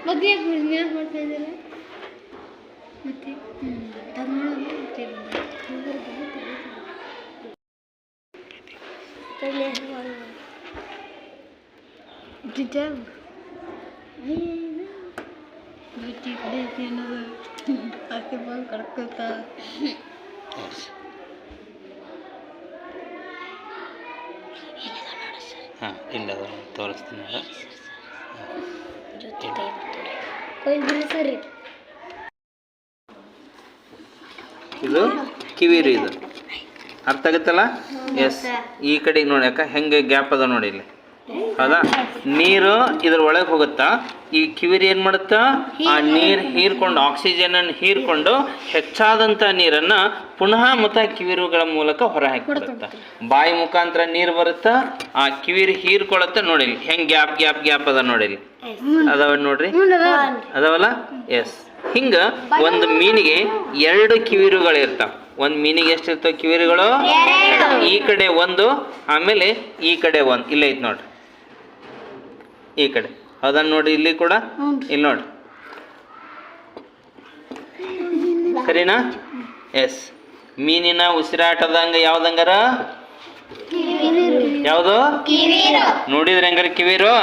ಮತ್ತೆ ಮಾಡ್ತಾ ಇದ್ದೀರ ಮತ್ತೆ ಕಡ್ಕೊತಾ ಹಾಂ ಇಲ್ಲ ತೋರಿಸ್ತೀನಿ ಇದು ಕಿವಿರಿ ಇದು ಅರ್ಥ ಆಗುತ್ತಲ್ಲ ಎಸ್ ಈ ಕಡೆ ನೋಡಿ ಅಕ್ಕ ಹೆಂಗೆ ಗ್ಯಾಪ್ ಅದ ನೋಡಿ ಇಲ್ಲಿ ಹೌದಾ ನೀರು ಇದ್ರ ಒಳಗೆ ಹೋಗುತ್ತಾ ಈ ಕಿವಿರಿ ಏನು ಮಾಡುತ್ತಾ ಆ ನೀರು ಹೀರ್ಕೊಂಡು ಆಕ್ಸಿಜನನ್ನು ಹೀರ್ಕೊಂಡು ಹೆಚ್ಚಾದಂಥ ನೀರನ್ನು ಪುನಃ ಮತ್ತು ಕಿವಿರುಗಳ ಮೂಲಕ ಹೊರ ಹಾಕಿಬಿಡುತ್ತೆ ಬಾಯಿ ಮುಖಾಂತರ ನೀರು ಬರುತ್ತಾ ಆ ಕಿವಿರಿ ಹೀರ್ಕೊಳತ್ತೆ ನೋಡಿ ಹೆಂಗೆ ಗ್ಯಾಪ್ ಗ್ಯಾಪ್ ಗ್ಯಾಪ್ ಅದ ನೋಡಿ ಅದಾವ ನೋಡ್ರಿ ಅದಾವಲ್ಲ ಎಸ್ ಹಿಂಗೆ ಒಂದು ಮೀನಿಗೆ 2 ಕಿವಿರುಗಳಿರ್ತಾವ ಒಂದು ಮೀನಿಗೆ ಎಷ್ಟಿರ್ತಾವ ಕಿವಿರುಗಳು ಈ ಕಡೆ ಒಂದು ಆಮೇಲೆ ಈ ಕಡೆ ಒಂದು ಇಲ್ಲೇ ಐತೆ ನೋಡ್ರಿ ಈ ಕಡೆ ಅದನ್ನ ನೋಡಿ ಇಲ್ಲಿ ಕೂಡ ಇಲ್ಲಿ ನೋಡಿ ಸರಿನಾ ಎಸ್ ಮೀನಿನ ಉಸಿರಾಟದಂಗ ಯಾವ್ದಂಗಾರ ಯಾವುದು ನೋಡಿದ್ರೆ ಹಂಗಾರ ಕಿವಿರು